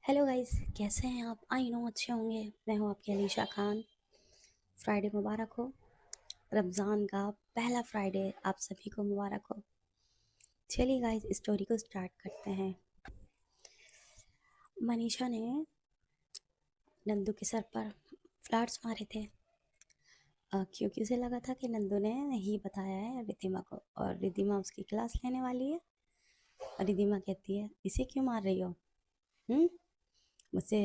Hello guys, कैसे हैं आप? आई नो अच्छे होंगे। मैं हूं आपकी अलीशा खान। फ्राइडे मुबारक हो। रमज़ान का पहला फ्राइडे आप सभी को मुबारक हो। चलिए गाइस, स्टोरी को स्टार्ट करते हैं। मनीषा ने नंदू के सर पर फ्लावर्स मारे थे क्योंकि उसे लगा था कि नंदू ने ही बताया है रिद्धिमा को, और रिद्धिमा उसकी क्लास लेने वाली है। और रिद्धिमा कहती है, इसे क्यों मार रही हो? हम्म मुझसे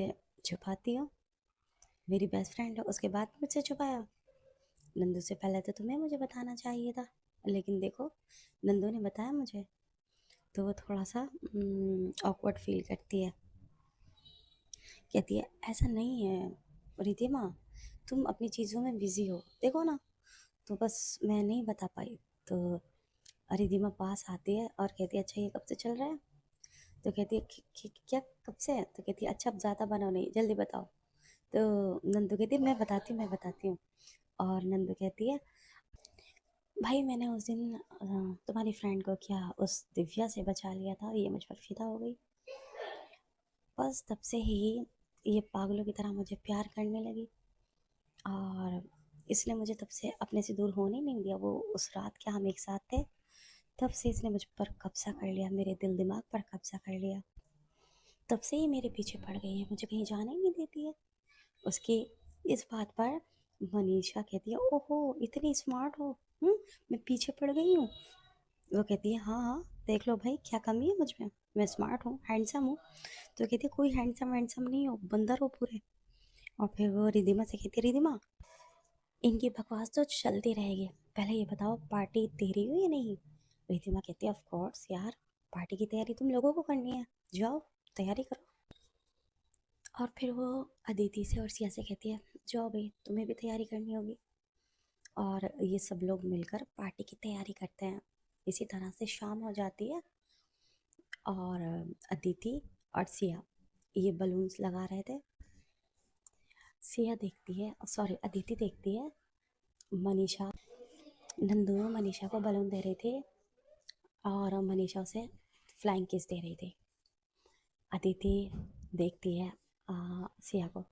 छुपाती हो? मेरी बेस्ट फ्रेंड है, उसके बाद मुझसे छुपाया? नंदू से पहले तो तुम्हें मुझे बताना चाहिए था, लेकिन देखो नंदू ने बताया मुझे। तो वो थोड़ा सा ऑकवर्ड फील करती है। कहती है, ऐसा नहीं है रिधिमा, तुम अपनी चीज़ों में बिजी हो, देखो ना। तो बस मैं नहीं बता पाई। तो रिधिमा पास आती है और कहती है, अच्छा ये कब से चल रहा है? तो कहती है, क्या कब से है?" तो कहती है, अच्छा अब ज़्यादा बनाओ नहीं, जल्दी बताओ। तो नंदू कहती है, मैं बताती हूँ। और नंदू कहती है, भाई मैंने उस दिन तुम्हारी फ्रेंड को क्या उस दिव्या से बचा लिया था, ये मुझ पर फिदा हो गई। बस तब से ही ये पागलों की तरह मुझे प्यार करने लगी, और इसने मुझे तब से अपने से दूर होने नहीं दिया। वो उस रात क्या हम एक साथ थे, तब से इसने मुझ पर कब्जा कर लिया, मेरे दिल दिमाग पर कब्जा कर लिया। तब से ही मेरे पीछे पड़ गई है, मुझे कहीं जाने ही नहीं देती है। उसकी इस बात पर मनीषा कहती है, ओहो इतनी स्मार्ट हो। हम्म मैं पीछे पड़ गई हूँ? वो कहती है, हाँ हाँ, देख लो भाई क्या कमी है मुझ में, मैं स्मार्ट हूँ, हैंडसम हूँ। तो कहती है, कोई हैंडसम हैंडसम नहीं हो, बंदर हो पूरे। और फिर वो रिधिमा से कहती है, रिधिमा इनकी बकवास तो चलती रहेगी, पहले ये बताओ पार्टी तेरी हुई या नहीं? रिधिमा कहती है, ऑफ कोर्स यार, पार्टी की तैयारी तुम लोगों को करनी है, जाओ तैयारी करो। और फिर वो अदिति से और सिया से कहती है, जाओ भाई तुम्हें भी तैयारी करनी होगी। और ये सब लोग मिलकर पार्टी की तैयारी करते हैं। इसी तरह से शाम हो जाती है, और अदिति और सिया ये बलून्स लगा रहे थे। सिया देखती है, सॉरी अदिति देखती है, मनीषा नंदू मनीषा को बलून दे रही थी, और मनीषा उसे फ्लाइंग किस दे रही थी। अदिति देखती है सिया को।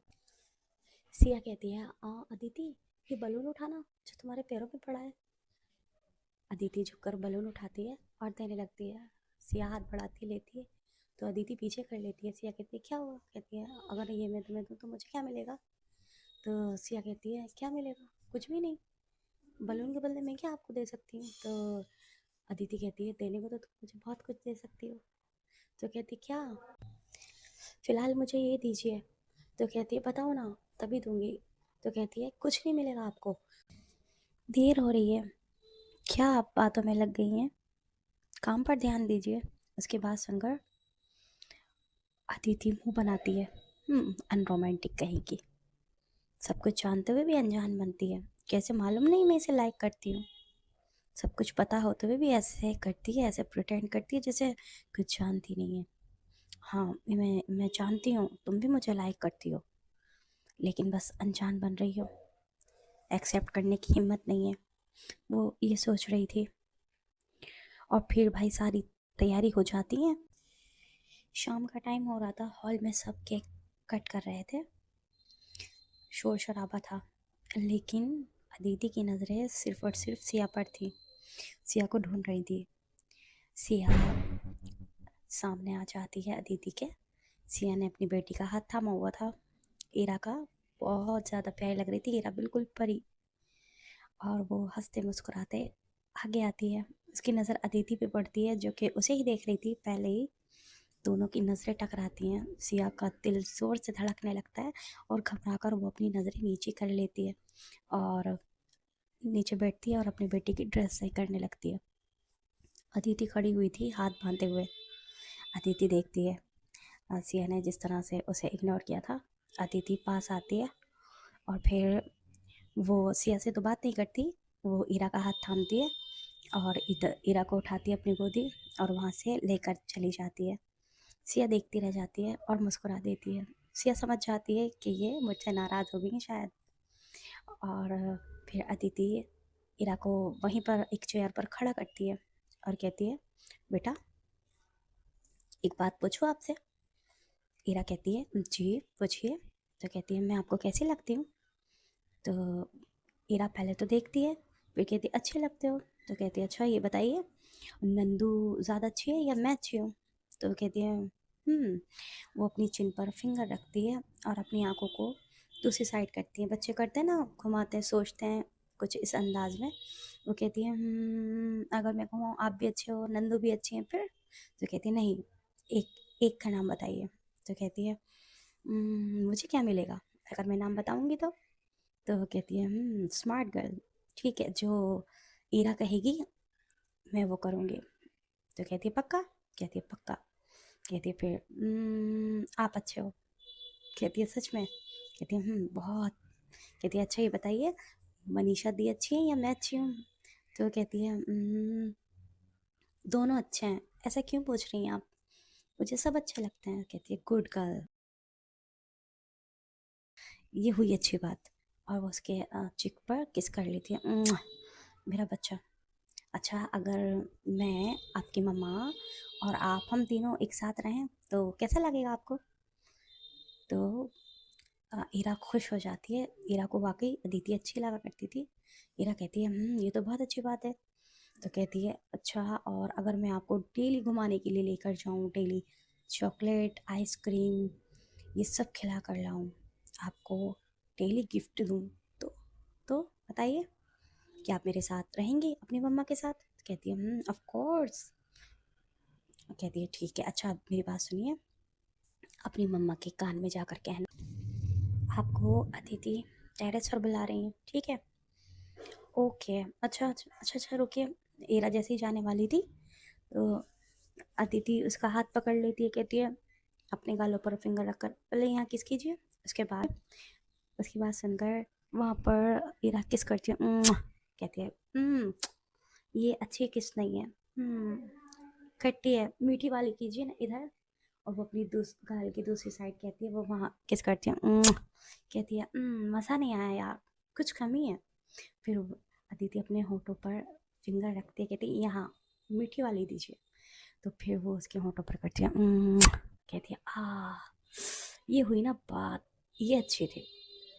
सिया कहती है, अदिति ये बलून उठाना जो तुम्हारे पैरों पे पड़ा है। अदिति झुककर बलून उठाती है और देने लगती है। सिया हाथ बढ़ाती लेती है, तो अदिति पीछे कर लेती है। सिया कहती है, क्या हुआ? कहती है, अगर ये मैं तुम्हें दूँ तो मुझे क्या मिलेगा? तो सिया कहती है, क्या मिलेगा? कुछ भी नहीं, बलून के बदले मैं क्या आपको दे सकती हूँ? तो अदिति कहती है, देने को तो तुम मुझे बहुत कुछ दे सकती हो। तो कहती, क्या? फिलहाल मुझे ये दीजिए। तो कहती है, बताओ ना, तभी दूंगी। तो कहती है, कुछ नहीं मिलेगा आपको, देर हो रही है। क्या आप बातों में लग गई हैं? काम पर ध्यान दीजिए। उसके बाद सुनकर अदिति मुंह बनाती है, अनरोमांटिक कहीं की, सब कुछ जानते हुए भी अनजान बनती है। कैसे मालूम नहीं मैं इसे लाइक करती हूँ? सब कुछ पता होते हुए भी ऐसे करती है, ऐसे प्रिटेंड करती है जैसे कुछ जानती नहीं है। हाँ, मैं जानती हूँ तुम भी मुझे लाइक करती हो, लेकिन बस अनजान बन रही हो, एक्सेप्ट करने की हिम्मत नहीं है। वो ये सोच रही थी। और फिर भाई सारी तैयारी हो जाती है। शाम का टाइम हो रहा था, हॉल में सब केक कट कर रहे थे, शोर शराबा था। लेकिन अदिति की नज़रें सिर्फ और सिर्फ सिया पर थी, सिया को ढूंढ रही थी। सिया सामने आ जाती है अदिति के। सिया ने अपनी बेटी का हाथ थामा हुआ था, ईरा का। बहुत ज़्यादा प्यारी लग रही थी ईरा, बिल्कुल परी। और वो हंसते मुस्कुराते आगे आती है। उसकी नज़र अदिति पे पड़ती है, जो कि उसे ही देख रही थी पहले ही। दोनों की नज़रें टकराती हैं। सिया का दिल जोर से धड़कने लगता है, और घबराकर वो अपनी नज़रें नीचे कर लेती है, और नीचे बैठती है और अपनी बेटी की ड्रेस सही करने लगती है। अदिति खड़ी हुई थी हाथ बांधे हुए। अदिति देखती है सिया ने जिस तरह से उसे इग्नोर किया था। अदिति पास आती है, और फिर वो सिया से तो बात नहीं करती, वो ईरा का हाथ थामती है, और इधर ईरा को उठाती है अपनी गोदी, और वहाँ से लेकर चली जाती है। सिया देखती रह जाती है और मुस्कुरा देती है। सिया समझ जाती है कि ये मुझसे नाराज़ हो गई हैं शायद। और फिर अदिति ईरा को वहीं पर एक चेयर पर खड़ा करती है और कहती है, बेटा एक बात पूछूं आपसे? ईरा कहती है जी पूछिए। तो कहती है मैं आपको कैसी लगती हूँ। तो ईरा पहले तो देखती है, फिर कहती है अच्छे लगते हो। तो कहती है अच्छा ये बताइए नंदू ज़्यादा अच्छी है या मैं अच्छी हूँ। तो कहती है वो अपनी चिन पर फिंगर रखती है और अपनी आंखों को दूसरी साइड करती है, बच्चे करते हैं ना, घुमाते हैं, सोचते हैं कुछ इस अंदाज में। वो कहती है अगर मैं कहूँ आप भी अच्छे हो नंदू भी अच्छी हैं फिर। तो कहती है नहीं, एक एक का नाम बताइए। तो कहती है मुझे क्या मिलेगा अगर मैं नाम बताऊंगी तो। तो कहती है स्मार्ट गर्ल। ठीक है, जो ईरा कहेगी मैं वो करूँगी। तो कहती है पक्का। कहती है पक्का। कहती है फिर आप अच्छे हो। कहती है सच में। कहती है बहुत। कहती है अच्छा ये बताइए मनीषा दी अच्छी है या मैं अच्छी हूँ। तो कहती है दोनों अच्छे हैं, ऐसा क्यों पूछ रही हैं आप, मुझे सब अच्छे लगते हैं। कहती है गुड गर्ल। ये हुई अच्छी बात। और वो उसके चिक पर किस कर लेती है मेरा बच्चा। अच्छा अगर मैं आपकी मम्मा और आप हम तीनों एक साथ रहें तो कैसा लगेगा आपको। तो ईरा खुश हो जाती है। ईरा को वाकई अदिति अच्छी लगा करती थी। ईरा कहती है ये तो बहुत अच्छी बात है। तो कहती है अच्छा और अगर मैं आपको डेली घुमाने के लिए लेकर जाऊँ, डेली चॉकलेट आइसक्रीम ये सब खिला कर लाऊं, आपको डेली गिफ्ट दूं, तो तो बताइए कि आप मेरे साथ रहेंगी अपनी मम्मा के साथ। कहती है ऑफ कोर्स। कहती है ठीक है अच्छा आप मेरी बात सुनिए, अपनी मम्मा के कान में जाकर कहना आपको अदिति टेरेस पर बुला रही हैं, ठीक है। ओके अच्छा अच्छा अच्छा अच्छा रुकिए। ईरा जैसे ही जाने वाली थी तो अदिति उसका हाथ पकड़ लेती है। कहती है अपने गालों पर फिंगर रखकर पहले यहाँ किस कीजिए। उसकी बात सुनकर वहाँ पर ईरा किस करती है कहती है ये अच्छी किस नहीं है, खट्टी है, मीठी वाली कीजिए ना इधर। और वो अपनी गाल की दूसरी साइड कहती है, वो वहाँ किस करती है कहती है मज़ा नहीं आया यार, कुछ कमी है। फिर अदिति अपने होठों पर फिंगर रखती है, कहती है यहाँ मीठी वाली दीजिए। तो फिर वो उसके होठों पर करती है कहती है ये हुई ना बात, ये अच्छी थी,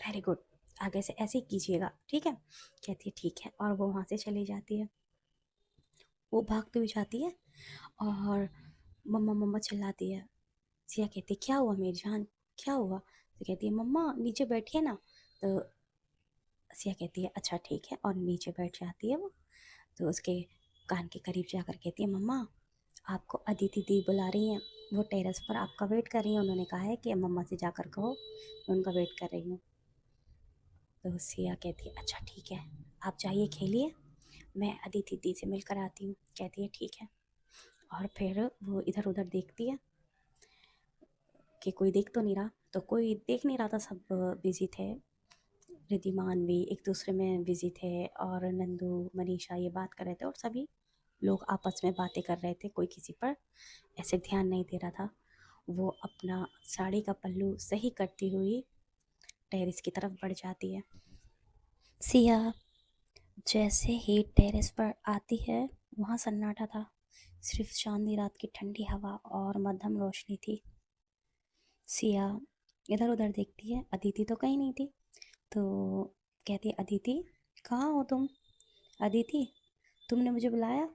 वेरी गुड, आगे से ऐसे ही कीजिएगा ठीक है। कहती है ठीक है और वो वहाँ से चली जाती है। वो भागती हुई जाती है और मम्मा मम्मा चिल्लाती है। सिया कहती है क्या हुआ मेरी जान, क्या हुआ। तो कहती है मम्मा नीचे बैठिए ना। तो सिया कहती है अच्छा ठीक है और नीचे बैठ जाती है वो। तो उसके कान के करीब जाकर कहती है मम्मा आपको अदिति दी बुला रही हैं, वो टेरेस पर आपका वेट कर रही हैं, उन्होंने कहा है कि मम्मा से जाकर कहो मैं उनका वेट कर रही हूँ। तो सिया कहती है अच्छा ठीक है आप जाइए खेलिए, मैं अदिति दी से मिलकर आती हूँ। कहती है ठीक है। और फिर वो इधर उधर देखती है कि कोई देख तो नहीं रहा। तो कोई देख नहीं रहा था, सब बिजी थे। रिद्धिमान भी एक दूसरे में बिजी थे और नंदू मनीषा ये बात कर रहे थे और सभी लोग आपस में बातें कर रहे थे, कोई किसी पर ऐसे ध्यान नहीं दे रहा था। वो अपना साड़ी का पल्लू सही करती हुई टेरेस की तरफ बढ़ जाती है। सिया जैसे ही टेरेस पर आती है वहाँ सन्नाटा था, सिर्फ चांदनी रात की ठंडी हवा और मध्यम रोशनी थी। सिया इधर उधर देखती है, अदिति तो कहीं नहीं थी। तो कहती है अदिति कहाँ हो तुम, अदिति तुमने मुझे बुलाया।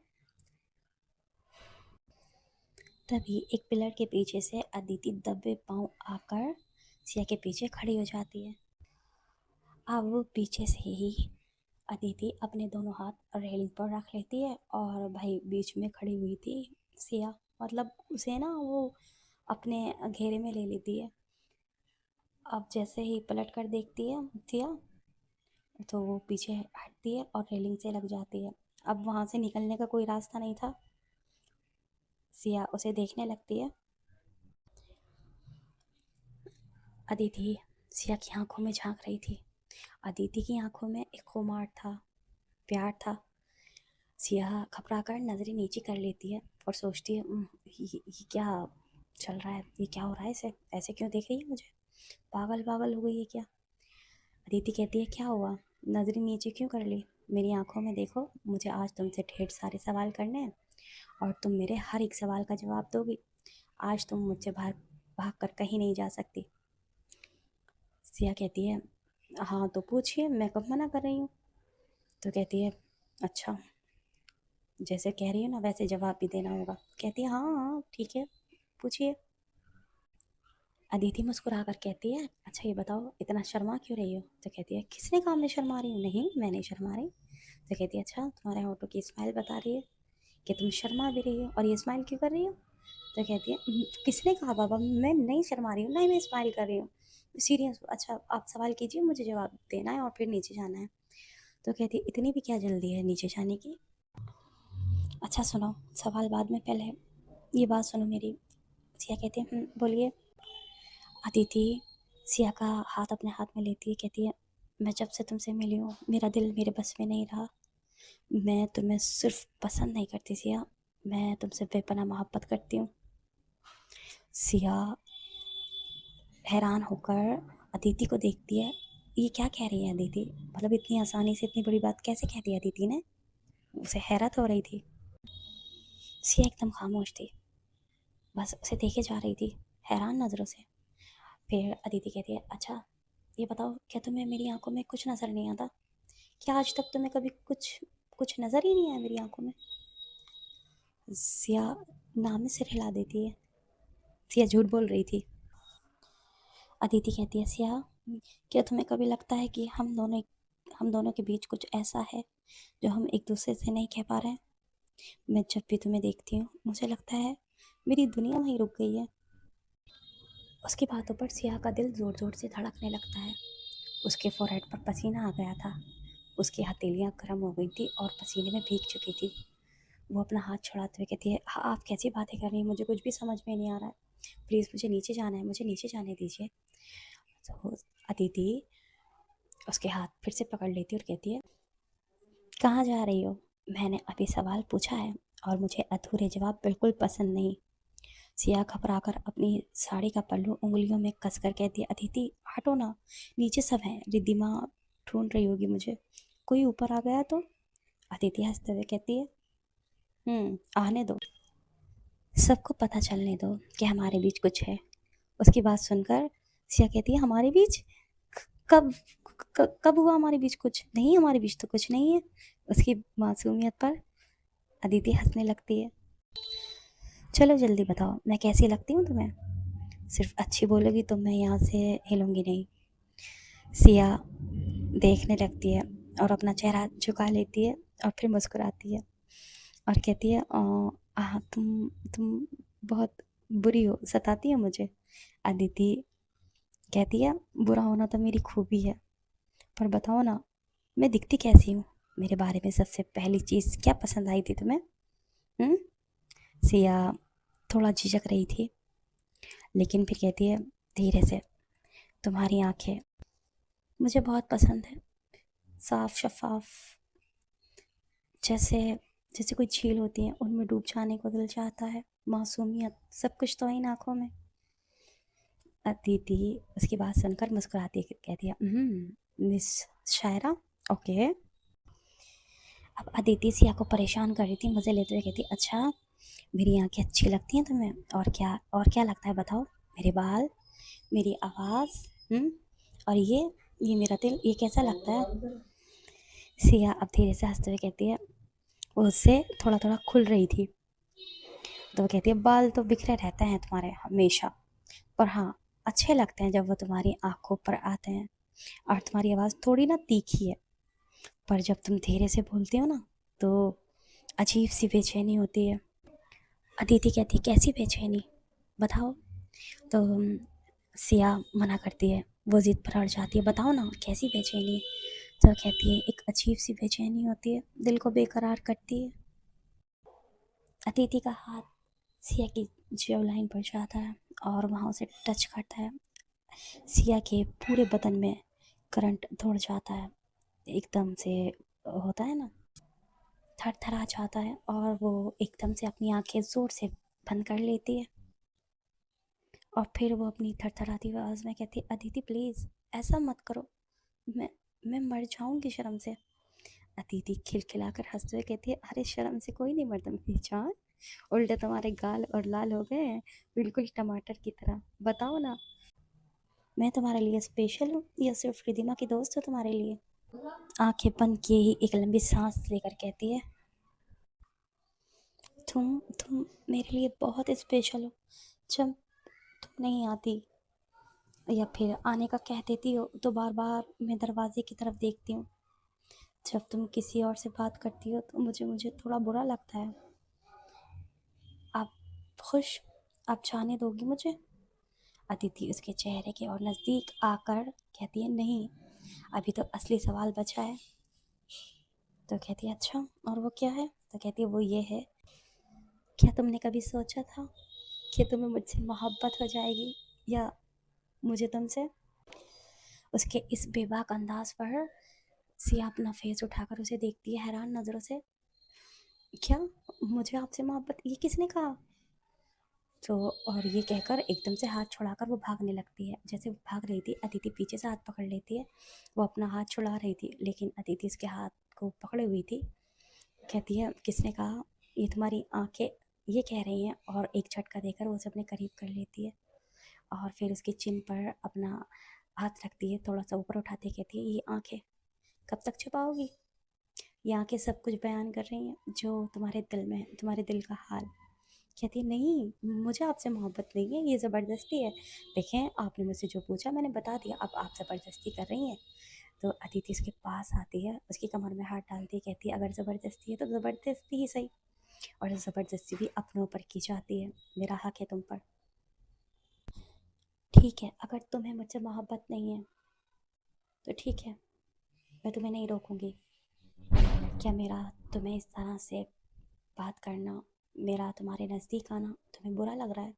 तभी एक पिलर के पीछे से अदिति दबे पांव आकर सिया के पीछे खड़ी हो जाती है। अब वो पीछे से ही अदिति अपने दोनों हाथ रेलिंग पर रख लेती है और भाई बीच में खड़ी हुई थी सिया, मतलब उसे ना वो अपने घेरे में ले लेती है। अब जैसे ही पलट कर देखती है सिया तो वो पीछे हटती है और रेलिंग से लग जाती है। अब वहाँ से निकलने का कोई रास्ता नहीं था। सिया उसे देखने लगती है। अदिति सिया की आंखों में झांक रही थी। अदिति की आंखों में एक खुमार था, प्यार था। सिया घबरा कर नजरें नीचे कर लेती है और सोचती है ये क्या चल रहा है, ये क्या हो रहा है, इसे ऐसे क्यों देख रही है मुझे, पागल पागल हो गई है क्या। अदिति कहती है क्या हुआ, नजरें नीचे क्यों कर ली, मेरी आंखों में देखो, मुझे आज तुमसे ढेर सारे सवाल करने हैं और तुम मेरे हर एक सवाल का जवाब दोगी। आज तुम मुझसे बाहर भाग कर कहीं नहीं जा सकती। सिया कहती है हाँ तो पूछिए, मैं कब मना कर रही हूँ। तो कहती है अच्छा, जैसे कह रही हो ना वैसे जवाब भी देना होगा। कहती है हाँ हाँ ठीक है, पूछिए। अदिति मुस्कुरा कर कहती है अच्छा ये बताओ इतना शर्मा क्यों रही हो। तो कहती है किसने कहा मैं शर्मा रही हूँ, नहीं मैं नहीं शर्मा रही। तो कहती है अच्छा तुम्हारे होठों की स्माइल बता रही है कि तुम शर्मा भी रही हो, और ये स्माइल क्यों कर रही हो। तो कहती है किसने कहा बाबा, मैं नहीं शर्मा रही हूँ, नहीं मैं स्माइल कर रही हूँ, सीरियस। अच्छा आप सवाल कीजिए, मुझे जवाब देना है और फिर नीचे जाना है। तो कहती है इतनी भी क्या जल्दी है नीचे जाने की। अच्छा सुनो, सवाल बाद में, पहले ये बात सुनो मेरी। सिया कहती है बोलिए। अदिति सिया का हाथ अपने हाथ में लेती है, कहती है मैं जब से तुमसे मिली हूँ मेरा दिल मेरे बस में नहीं रहा। मैं तुम्हें सिर्फ पसंद नहीं करती सिया, मैं तुमसे बेपनाह मोहब्बत करती हूँ। सिया हैरान होकर अदिति को देखती है, ये क्या कह रही है अदिति, मतलब इतनी आसानी से इतनी बड़ी बात कैसे कह दी अदिति ने। उसे हैरत हो रही थी। सिया एकदम खामोश थी, बस उसे देखे जा रही थी हैरान नज़रों से। फिर अदिति कहती है अच्छा ये बताओ, क्या तुम्हें मेरी आंखों में कुछ नज़र नहीं आता, क्या आज तक तुम्हें कभी कुछ कुछ नज़र ही नहीं आया मेरी आंखों में। सिया नाम में सिर हिला देती है। सिया झूठ बोल रही थी। अदिति कहती है सिया क्या तुम्हें कभी लगता है कि हम दोनों के बीच कुछ ऐसा है जो हम एक दूसरे से नहीं कह पा रहे हैं। मैं जब भी तुम्हें देखती हूँ मुझे लगता है मेरी दुनिया वहीं रुक गई है। उसकी बातों पर सिया का दिल ज़ोर ज़ोर से धड़कने लगता है। उसके फोरहेड पर पसीना आ गया था, उसकी हथेलियाँ गर्म हो गई थी और पसीने में भीग चुकी थी। वो अपना हाथ छुड़ाते हुए कहती है हाँ आप कैसी बातें कर रही हैं, मुझे कुछ भी समझ में नहीं आ रहा है, प्लीज़ मुझे नीचे जाना है, मुझे नीचे जाने दीजिए। तो अदिति उसके हाथ फिर से पकड़ लेती है और कहती है कहाँ जा रही हो, मैंने अभी सवाल पूछा है और मुझे अधूरे जवाब बिल्कुल पसंद नहीं। सिया घबराकर अपनी साड़ी का पल्लू उंगलियों में कसकर कहती है अदिति हटो ना, नीचे सब हैं, रिद्धिमा ढूंढ रही होगी मुझे, कोई ऊपर आ गया तो। अदिति हंसते हुए कहती है आने दो, सबको पता चलने दो कि हमारे बीच कुछ है। उसकी बात सुनकर सिया कहती है हमारे बीच कब कब हुआ हमारे बीच कुछ, नहीं हमारे बीच तो कुछ नहीं है। उसकी मासूमियत पर अदिति हंसने लगती है। चलो जल्दी बताओ मैं कैसी लगती हूँ तुम्हें, सिर्फ अच्छी बोलोगी तो मैं यहाँ से हिलूंगी नहीं। सिया देखने लगती है और अपना चेहरा झुका लेती है और फिर मुस्कुराती है और कहती है तुम बहुत बुरी हो, सताती है मुझे। अदिति कहती है बुरा होना तो मेरी खूबी है, पर बताओ ना मैं दिखती कैसी हूँ, मेरे बारे में सबसे पहली चीज़ क्या पसंद आई थी तुम्हें। हम्म सिया थोड़ा झिझक रही थी, लेकिन फिर कहती है धीरे से तुम्हारी आंखें मुझे बहुत पसंद है, साफ शफाफ, जैसे जैसे कोई झील होती है उनमें डूब जाने को दिल चाहता है, मासूमियत सब कुछ तो है इन आँखों में। अदिति उसकी बात सुनकर मुस्कुराती कहती है मिस शायरा, ओके। अब अदिति सिया को परेशान कर रही थी, मज़े लेते हुए कहती अच्छा मेरी आंखें अच्छी लगती हैं तुम्हें, और क्या लगता है बताओ, मेरे बाल, मेरी आवाज़, और ये मेरा दिल, ये कैसा लगता है। सिया अब धीरे से हंसते हुए कहती है, वो उससे थोड़ा थोड़ा खुल रही थी। तो वो कहती है बाल तो बिखरे रहते हैं तुम्हारे हमेशा, पर हाँ अच्छे लगते हैं जब वो तुम्हारी आंखों पर आते हैं, और तुम्हारी आवाज़ थोड़ी ना तीखी है, पर जब तुम धीरे से बोलती हो ना तो अजीब सी बेचैनी होती है। अदिति कहती कैसी बेचैनी बताओ। तो सिया मना करती है, वो जिद पर अड़ जाती है, बताओ ना कैसी बेचैनी। तो कहती है एक अजीब सी बेचैनी होती है, दिल को बेकरार करती है। अदिति का हाथ सिया की जेब लाइन पर जाता है और वहाँ उसे टच करता है। सिया के पूरे बदन में करंट दौड़ जाता है, एकदम से होता है ना, थर थर आ जाता है और वो एकदम से अपनी आंखें ज़ोर से बंद कर लेती है और फिर वो अपनी थरथराती हुई आवाज़ में कहती है अदिति प्लीज़ ऐसा मत करो, मैं मैं मर जाऊंगी शर्म से। अदिति खिलखिलाकर हंसते हुए कहती है अरे शर्म से कोई नहीं मरता मेरी जान, उल्टे तुम्हारे गाल और लाल हो गए हैं, बिल्कुल टमाटर की तरह। बताओ ना, मैं तुम्हारे लिए स्पेशल हूँ या सिर्फ रिदिमा की दोस्त हो तुम्हारे लिए? आंखें बंद किए ही एक लंबी सांस लेकर कहती है, तुम मेरे लिए बहुत स्पेशल हो। जब तुम नहीं आती या फिर आने का कह देती हो तो बार बार मैं दरवाजे की तरफ देखती हूँ। जब तुम किसी और से बात करती हो तो मुझे मुझे थोड़ा बुरा लगता है। आप खुश, आप जाने दोगी मुझे? अदिति उसके चेहरे के और नज़दीक आकर कहती है, नहीं, अभी तो असली सवाल बचा है। तो कहती है, अच्छा, और वो क्या है? तो कहती है, वो ये है, क्या तुमने कभी सोचा था कि तुम्हें मुझसे मोहब्बत हो जाएगी या मुझे तुमसे? उसके इस बेबाक अंदाज पर सिया अपना फेस उठाकर उसे देखती है हैरान नज़रों से। क्या, मुझे आपसे मोहब्बत, ये किसने कहा? तो और ये कहकर एकदम से हाथ छुड़ाकर वो भागने लगती है। जैसे वो भाग रही थी, अदिति पीछे से हाथ पकड़ लेती है। वो अपना हाथ छुड़ा रही थी लेकिन अदिति उसके हाथ को पकड़े हुई थी। कहती है, किसने कहा? ये तुम्हारी आंखें ये कह रही हैं। और एक झटका देकर वो उसे अपने करीब कर लेती है और फिर उसकी चिन पर अपना हाथ रखती है, थोड़ा सा ऊपर उठाते कहती है, ये आंखें कब तक छुपाओगी? ये आंखें सब कुछ बयान कर रही हैं जो तुम्हारे दिल में है, तुम्हारे दिल का हाल। कहती है, नहीं, मुझे आपसे मोहब्बत नहीं है, ये ज़बरदस्ती है। देखें, आपने मुझसे जो पूछा मैंने बता दिया, अब आप ज़बरदस्ती कर रही हैं। तो अदिति उसके पास आती है, उसकी कमर में हाथ डालती है, कहती है, अगर ज़बरदस्ती है तो ज़बरदस्ती ही सही, और ज़बरदस्ती भी अपनों ऊपर की जाती है। मेरा हक है तुम पर। ठीक है, अगर तुम्हें मुझसे मोहब्बत नहीं है तो ठीक है, मैं तुम्हें नहीं रोकूंगी। क्या मेरा तुम्हें इस तरह से बात करना, मेरा तुम्हारे नज़दीक आना तुम्हें बुरा लग रहा है?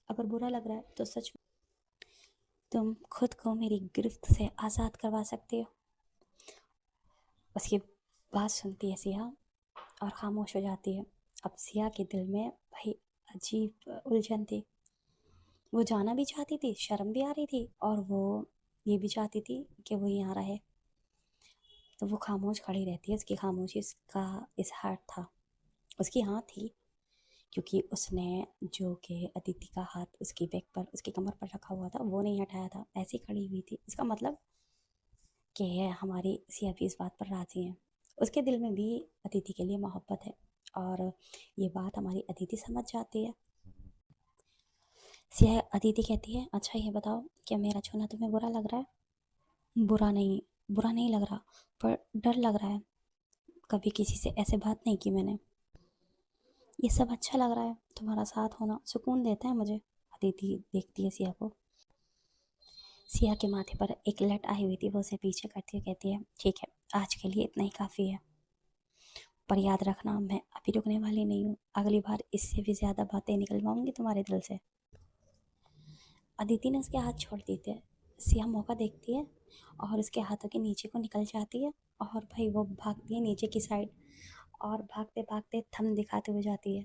अगर बुरा लग रहा है तो सच में तुम खुद को मेरी गिरफ्त से आज़ाद करवा सकते हो। उसकी बात सुनती है सिया और खामोश हो जाती है। अब सिया के दिल में भाई अजीब उलझन थी। वो जाना भी चाहती थी, शर्म भी आ रही थी, और वो ये भी चाहती थी कि वो यहाँ रहे। तो वो खामोश खड़ी रहती है। उसकी खामोशी उसका इजहार था। उसकी हाँ थी, क्योंकि उसने जो कि अदिति का हाथ उसकी बैक पर, उसकी कमर पर रखा हुआ था, वो नहीं हटाया था, ऐसी खड़ी हुई थी। इसका मतलब कि हमारी सिया भी इस बात पर राजी है। उसके दिल में भी अदिति के लिए मोहब्बत है और ये बात हमारी अदिति समझ जाती है। सिया अदिति कहती है, अच्छा ये बताओ, क्या मेरा छूना तुम्हें बुरा लग रहा है? बुरा नहीं लग रहा, पर डर लग रहा है। कभी किसी से ऐसे बात नहीं की मैंने। ये सब अच्छा लग रहा है, तुम्हारा साथ होना सुकून देता है मुझे। अदिति देखती है सिया को। सिया के माथे पर एक लट आई हुई थी, वो उसे पीछे करती हुई कहती है, ठीक है, आज के लिए इतना ही काफ़ी है, पर याद रखना, मैं अभी रुकने वाली नहीं हूँ। अगली बार इससे भी ज़्यादा बातें निकलवाऊंगी तुम्हारे दिल से। अदिति ने उसके हाथ छोड़ दिए थे। सिया मौका देखती है और उसके हाथों के नीचे को निकल जाती है, और भाई वो भागती है नीचे की साइड, और भागते भागते थम दिखाते हुए जाती है।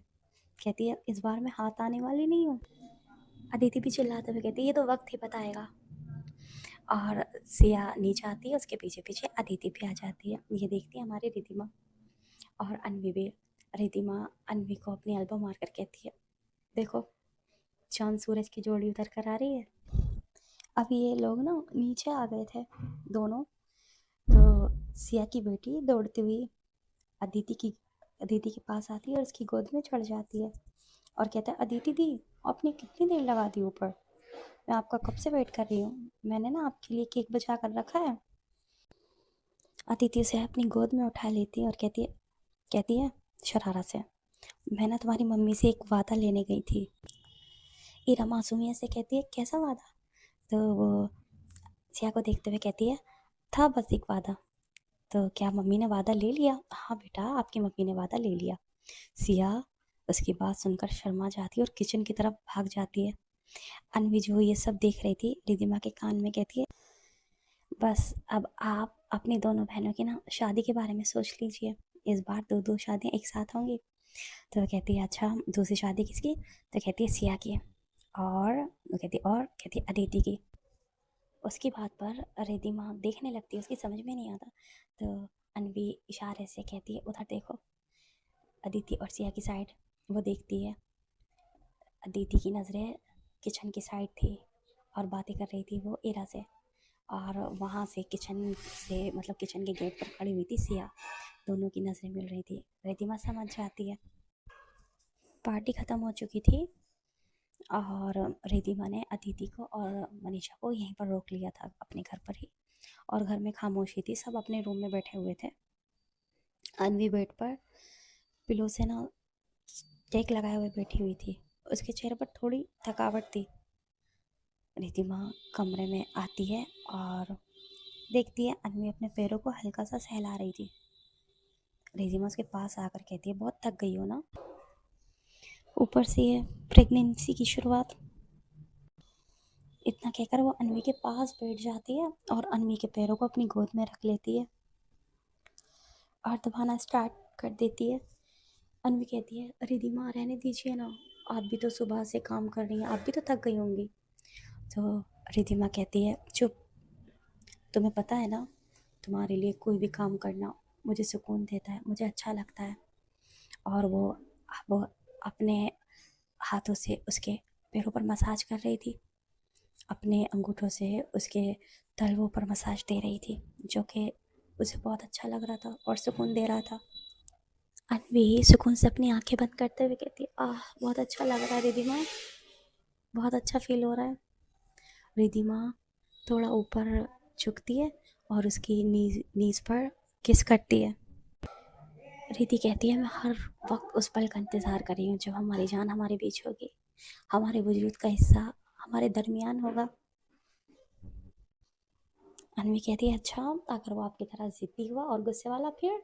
कहती है, इस बार मैं हाथ आने वाली नहीं हूँ। अदिति भी चिल्लाते हुए कहती है, ये तो वक्त ही बताएगा। और सिया नीचे आती है, उसके पीछे पीछे अदिति भी आ जाती है। ये देखती है हमारी रिधिमा और अनवी भी। रिधिमा अनवी को अपनी एल्बो मार कर कहती है, देखो, चांद सूरज की जोड़ी उतर कर आ रही है। अभी ये लोग ना नीचे आ गए थे दोनों। तो सिया की बेटी दौड़ती हुई अदिति की अदिति के पास आती है और उसकी गोद में चढ़ जाती है और कहता है, अदिति दी, आपने कितनी देर लगा दी ऊपर? मैं आपका कब से वेट कर रही हूँ। मैंने ना आपके लिए केक बचा कर रखा है। अदिति उसे अपनी गोद में उठा लेती है और कहती है शरारत से, मैं ना तुम्हारी मम्मी से एक वादा लेने गई थी। इरा मासूमियत से कहती है, कैसा वादा? तो वो सिया को देखते हुए कहती है, था बस एक वादा। तो क्या मम्मी ने वादा ले लिया? हाँ बेटा, आपकी मम्मी ने वादा ले लिया। सिया उसकी बात सुनकर शर्मा जाती है और किचन की तरफ भाग जाती है। अनवी जो ये सब देख रही थी, रिदिमा के कान में कहती है, बस अब आप अपनी दोनों बहनों की ना शादी के बारे में सोच लीजिए। इस बार दो दो शादियाँ एक साथ होंगी। तो वो कहती है, अच्छा, दूसरी शादी किसकी? तो कहती है, सिया की। और वो कहती है अदिति की। उसकी बात पर रिदिमा देखने लगती है, उसकी समझ में नहीं आता। तो अनवी इशारे से कहती है, उधर देखो, अदिति और सिया की साइड। वो देखती है, दीदी की नज़रें किचन की साइड थी और बातें कर रही थी वो इरा से। और वहाँ से किचन से मतलब किचन के गेट पर खड़ी हुई थी सिया। दोनों की नज़रें मिल रही थी। रिद्धिमा समझ जाती है। पार्टी ख़त्म हो चुकी थी और रिद्धिमा ने अदिति को और मनीषा को यहीं पर रोक लिया था अपने घर पर ही। और घर में खामोशी थी, सब अपने रूम में बैठे हुए थे। अनवी बेड पर पिलो से ना टेक लगाए हुए बैठी हुई थी। उसके चेहरे पर थोड़ी थकावट थी। रिद्धिमा कमरे में आती है और देखती है अनवी अपने पैरों को हल्का सा सहला रही थी। रिद्धिमा उसके पास आकर कहती है, बहुत थक गई हो ना, ऊपर से ये प्रेगनेंसी की शुरुआत। इतना कहकर वो अनवी के पास बैठ जाती है और अनवी के पैरों को अपनी गोद में रख लेती है और दबाना स्टार्ट कर देती है। अनवी कहती है, रिद्धिमा रहने दीजिए ना, आप भी तो सुबह से काम कर रही हैं, आप भी तो थक गई होंगी। तो रिद्धिमा कहती है, चुप, तुम्हें पता है ना, तुम्हारे लिए कोई भी काम करना मुझे सुकून देता है, मुझे अच्छा लगता है। और वो अपने हाथों से उसके पैरों पर मसाज कर रही थी, अपने अंगूठों से उसके तलवों पर मसाज दे रही थी, जो कि उसे बहुत अच्छा लग रहा था और सुकून दे रहा था। अनवी सुकून से अपनी आंखें बंद करते हुए कहती है, आह बहुत अच्छा लग रहा है रिद्धिमा, बहुत अच्छा फील हो रहा है। रिद्धिमा थोड़ा ऊपर झुकती है और उसकी नीज पर किस करती है। रिद्धि कहती है, मैं हर वक्त उस पल का इंतज़ार कर रही हूँ जब हमारी जान हमारे बीच होगी, हमारे वजूद का हिस्सा हमारे दरमियान होगा। अनवी कहती है, अच्छा अगर वो आपकी तरह ज़िद्दी हुआ और गुस्से वाला फिर?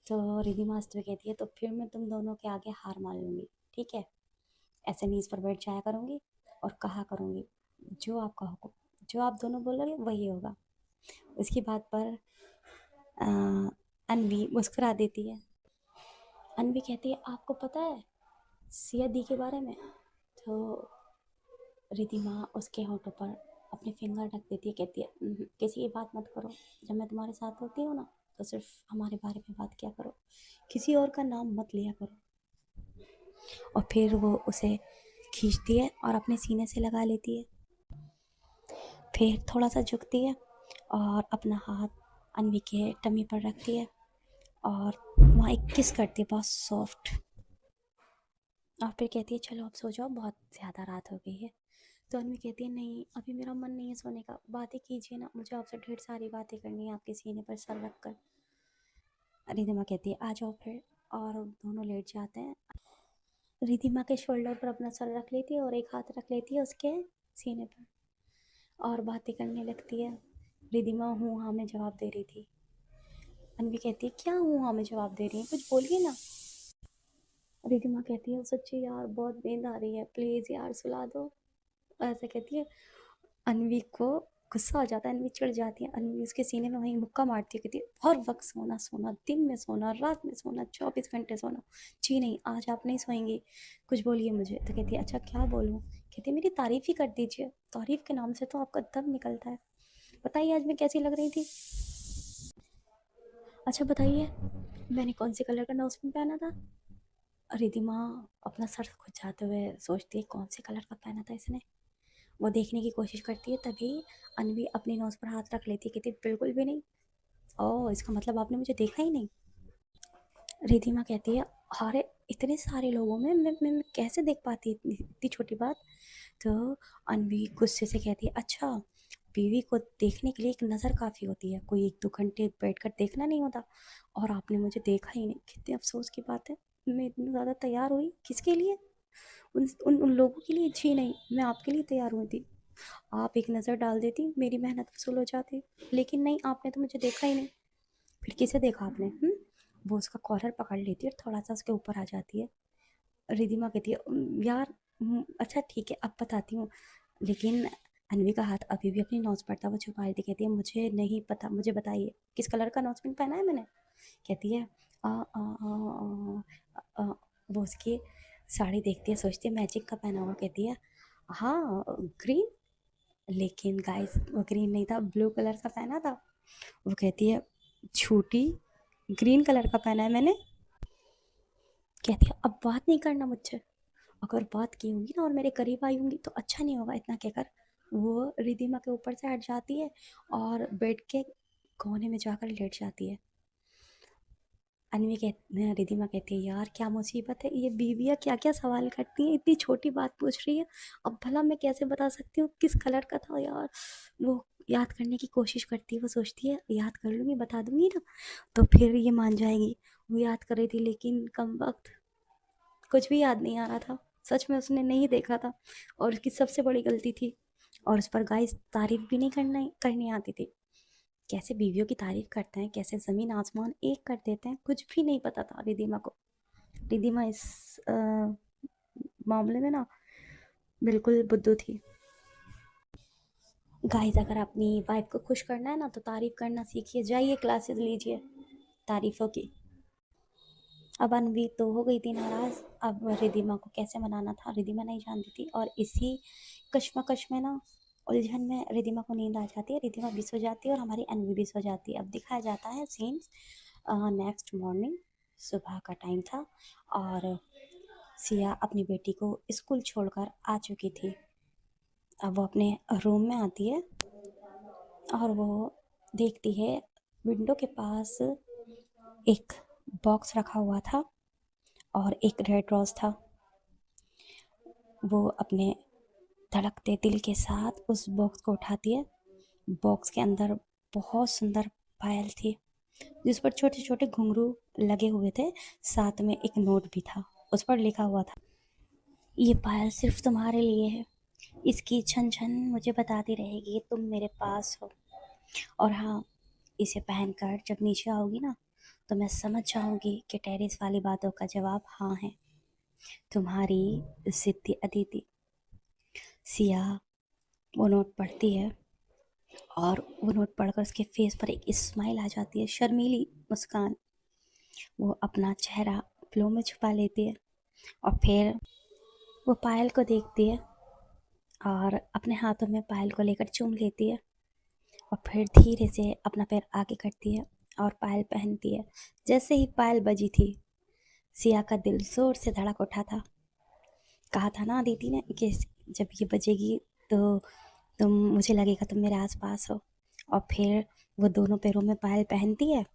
तो रिद्धि मास्टर कहती है, तो फिर मैं तुम दोनों के आगे हार मान लूँगी, ठीक है? ऐसे नीज पर बैठ जाया करूँगी और कहा करूँगी, जो आपका हुक्म, जो आप दोनों बोलोगे वही होगा। उसकी बात पर अनवी मुस्कुरा देती है। अनवी कहती है, आपको पता है सिया दी के बारे में? तो रिद्धिमा उसके होठों पर अपने फिंगर रख देती है, कहती है, किसी की बात मत करो, जब मैं तुम्हारे साथ होती हूँ ना तो सिर्फ हमारे बारे में बात किया करो, किसी और का नाम मत लिया करो। और फिर वो उसे खींचती है और अपने सीने से लगा लेती है। फिर थोड़ा सा झुकती है और अपना हाथ अनवी के टमी पर रखती है और वहाँ एक किस करती है बहुत सॉफ्ट। और फिर कहती है, चलो अब सो जाओ, बहुत ज़्यादा रात हो गई है। तो अनवी कहती है, नहीं अभी मेरा मन नहीं है सोने का, बातें कीजिए ना, मुझे आपसे ढेर सारी बातें करनी है आपके सीने पर सर रख कर। रिधिमा कहती है, आ जाओ फिर, और दोनों लेट जाते हैं। रिधिमा के शोल्डर पर अपना सर रख लेती है और एक हाथ रख लेती है उसके सीने पर और बातें करने लगती है। रिधिमा हूँ हाँ में जवाब दे रही थी। अनवी कहती है, क्या हूँ हाँ में जवाब दे रही है, कुछ बोलिए ना। रिधिमा कहती है, सच्ची यार बहुत नींद आ रही है, प्लीज़ यार सुला दो, ऐसा कहती है। अनवी को गुस्सा आ जाता है, अनवी चिढ़ जाती है, अनवी उसके सीने में वहीं मुक्का मारती है, कहती है, हर वक्त सोना सोना, दिन में सोना, रात में सोना, 24 घंटे सोना, जी नहीं आज आप नहीं सोएंगी, कुछ बोलिए मुझे। तो कहती है, अच्छा क्या बोलूँ? कहती है, मेरी तारीफ़ ही कर दीजिए, तारीफ़ के नाम से तो आपका दम निकलता है, बताइए आज मैं कैसी लग रही थी? अच्छा बताइए, मैंने कौन से कलर का नोज़पिन पहना था? रिधिमा अपना सर खुजाते हुए सोचती है, कौन से कलर का पहना था इसने। वो देखने की कोशिश करती है, तभी अनवी अपनी नोज़ पर हाथ रख लेती है, कहती है, बिल्कुल भी नहीं। ओह इसका मतलब आपने मुझे देखा ही नहीं। रिधिमा कहती है, अरे इतने सारे लोगों में मैं कैसे देख पाती इतनी इतनी छोटी बात। तो अनवी गुस्से से कहती है, अच्छा बीवी को देखने के लिए एक नज़र काफ़ी होती है, कोई 1-2 घंटे बैठ कर देखना नहीं होता, और आपने मुझे देखा ही नहीं, कितने अफसोस की बात है। मैं इतनी ज़्यादा तैयार हुई किसके लिए? उन लोगों के लिए, जी नहीं, मैं आपके लिए तैयार हुई थी। आप एक नज़र डाल देती, मेरी मेहनत वसूल हो जाती, लेकिन नहीं, आपने तो मुझे देखा ही नहीं। फिर किसे देखा आपने? वो उसका कॉलर पकड़ लेती है और थोड़ा सा उसके ऊपर आ जाती है। रिधिमा कहती है, यार अच्छा ठीक है अब बताती हूँ, लेकिन अनवी का हाथ अभी भी अपनी नोज पर था, वो छुपा रही थी। कहती है, मुझे नहीं पता, मुझे बताइए किस कलर का नोज पिन पहना है मैंने? कहती है, आ, आ, आ, आ, आ, वो उसकी साड़ी देखती है, सोचती है मैचिंग का पहना हुआ। कहती है, हाँ ग्रीन, लेकिन गाइस वो ग्रीन नहीं था, ब्लू कलर का पहना था। वो कहती है, झूठी, ग्रीन कलर का पहना है मैंने। कहती है अब बात नहीं करना मुझसे, अगर बात की होगी ना और मेरे करीब आई होंगी तो अच्छा नहीं होगा। इतना कहकर वो रिधिमा के ऊपर से हट जाती है और बेड के कोने में जाकर लेट जाती है। रिधिमा कहती है यार क्या मुसीबत है, ये बीवियाँ क्या क्या सवाल करती हैं, इतनी छोटी बात पूछ रही है, अब भला मैं कैसे बता सकती हूँ किस कलर का था यार। वो याद करने की कोशिश करती है, वो सोचती है याद कर लूँगी बता दूंगी ना तो फिर ये मान जाएगी। वो याद कर रही थी लेकिन कम वक्त कुछ भी याद नहीं आ रहा था, सच में उसने नहीं देखा था और उसकी सबसे बड़ी गलती थी। और उस पर गाइस तारीफ भी नहीं करनी आती थी। कैसे बीवियों की तारीफ करते हैं, कैसे जमीन आसमान एक कर देते हैं, कुछ भी नहीं पता था रिधिमा को। रिधिमा इस मामले में ना बिल्कुल बुद्धू थी। गाइस अगर अपनी वाइफ को खुश करना है ना तो तारीफ करना सीखिए, जाइए क्लासेस लीजिए तारीफों की। अब अनवी तो हो गई थी नाराज, अब रिधिमा को कैसे मनाना था रिधिमा नहीं जानती थी। और इसी कश्मकश में ना उलझन में रिधिमा को नींद आ जाती है, रिधिमा भी सो जाती है और हमारी अनवी भी सो जाती है। अब दिखाया जाता है सीन्स नेक्स्ट मॉर्निंग, सुबह का टाइम था और सिया अपनी बेटी को स्कूल छोड़कर आ चुकी थी। अब वो अपने रूम में आती है और वो देखती है विंडो के पास एक बॉक्स रखा हुआ था और एक रेड रोज था। वो अपने धड़कते दिल के साथ उस बॉक्स को उठाती है। बॉक्स के अंदर बहुत सुंदर पायल थी जिस पर छोटे छोटे घुंघरू लगे हुए थे, साथ में एक नोट भी था। उस पर लिखा हुआ था ये पायल सिर्फ तुम्हारे लिए है, इसकी छन छन मुझे बताती रहेगी तुम मेरे पास हो। और हाँ, इसे पहनकर जब नीचे आओगी ना तो मैं समझ जाऊंगी कि टेरेस वाली बातों का जवाब हाँ है। तुम्हारी जिद्दी अदिति। सिया वो नोट पढ़ती है और वो नोट पढ़कर उसके फेस पर एक स्माइल आ जाती है, शर्मीली मुस्कान। वो अपना चेहरा फ्लो में छुपा लेती है और फिर वो पायल को देखती है और अपने हाथों में पायल को लेकर चूम लेती है और फिर धीरे से अपना पैर आगे करती है और पायल पहनती है। जैसे ही पायल बजी थी सिया का दिल जोर से धड़क उठा था। कहा था ना अदिति ने कि जब ये बजेगी तो तुम मुझे लगेगा तुम मेरे आसपास हो। और फिर वो दोनों पैरों में पायल पहनती है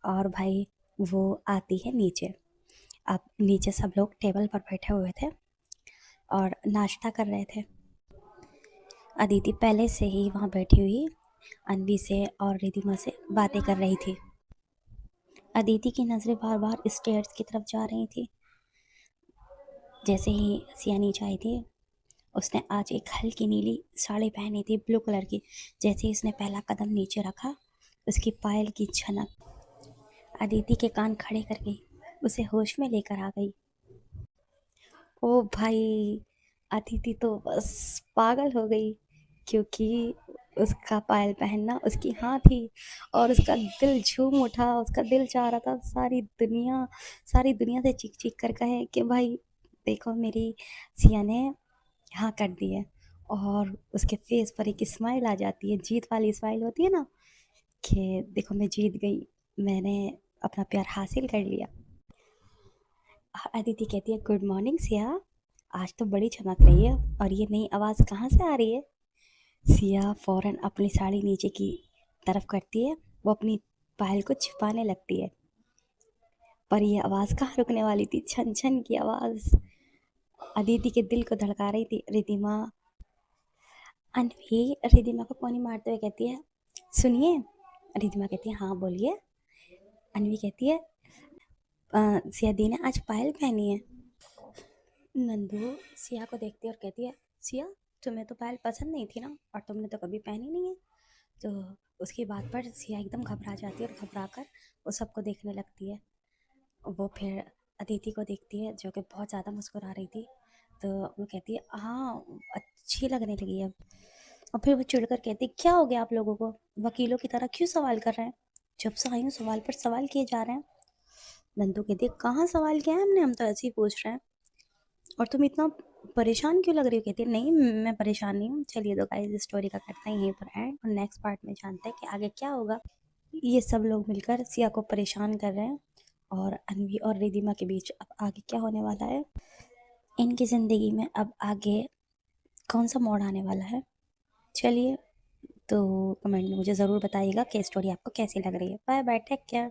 और भाई वो आती है नीचे। अब नीचे सब लोग टेबल पर बैठे हुए थे और नाश्ता कर रहे थे। अदिति पहले से ही वहाँ बैठी हुई अनवी से और रिधिमा से बातें कर रही थी। अदिति की नज़रें बार बार स्टेयर्स की तरफ जा रही थी। जैसे ही सिया नीचे आई थी उसने आज एक हल्की नीली साड़ी पहनी थी ब्लू कलर की। जैसे ही उसने पहला कदम नीचे रखा उसकी पायल की छनक अदिति के कान खड़े कर गई, उसे होश में लेकर आ गई। ओ भाई, अदिति तो बस पागल हो गई क्योंकि उसका पायल पहनना उसकी हाँ थी और उसका दिल झूम उठा। उसका दिल चाह रहा था सारी दुनिया से चीख चीख कर कहे कि भाई देखो मेरी सिया ने हाँ कर दी है। और उसके फेस पर एक स्माइल आ जाती है, जीत वाली स्माइल होती है ना कि देखो मैं जीत गई, मैंने अपना प्यार हासिल कर लिया। अदिति कहती है गुड मॉर्निंग सिया, आज तो बड़ी चमक रही है और ये नई आवाज़ कहाँ से आ रही है। सिया फौरन अपनी साड़ी नीचे की तरफ करती है, वो अपनी पायल को छिपाने लगती है। पर ये आवाज़ कहाँ रुकने वाली थी, छन छन की आवाज़ अदिति के दिल को धड़का रही थी। अनवी रिधिमा को पौनी मारते हुए कहती है सुनिए। रिधिमा कहती है हाँ बोलिए। अनवी कहती है सिया दी ने आज पायल पहनी है। नंदू सिया को देखती है और कहती है सिया तुम्हें तो पायल पसंद नहीं थी ना और तुमने तो कभी पहनी नहीं है। तो उसकी बात पर सिया एकदम घबरा जाती है और घबरा कर वो सबको देखने लगती है। वो फिर अदिति को देखती है जो कि बहुत ज़्यादा मुस्कुरा रही थी, तो वो कहती है हाँ अच्छी लगने लगी अब। और फिर वो चिढ़कर कहती है क्या हो गया आप लोगों को, वकीलों की तरह क्यों सवाल कर रहे हैं, जब से आई हूँ सवाल पर सवाल किए जा रहे हैं। नंदू कहती है कहाँ सवाल किया है हमने, हम तो ऐसे ही पूछ रहे हैं और तुम इतना परेशान क्यों लग रही हो। कहती है नहीं मैं परेशान नहीं हूँ। चलिए तो गाइस स्टोरी का करते हैं यहीं पर एंड और नेक्स्ट पार्ट में जानते हैं कि आगे क्या होगा। ये सब लोग मिलकर सिया को परेशान कर रहे हैं और अनवी और रिधिमा के बीच अब आगे क्या होने वाला है, इनकी ज़िंदगी में अब आगे कौन सा मोड़ आने वाला है। चलिए, तो कमेंट में मुझे ज़रूर बताइएगा कि स्टोरी आपको कैसी लग रही है। Bye bye, take care.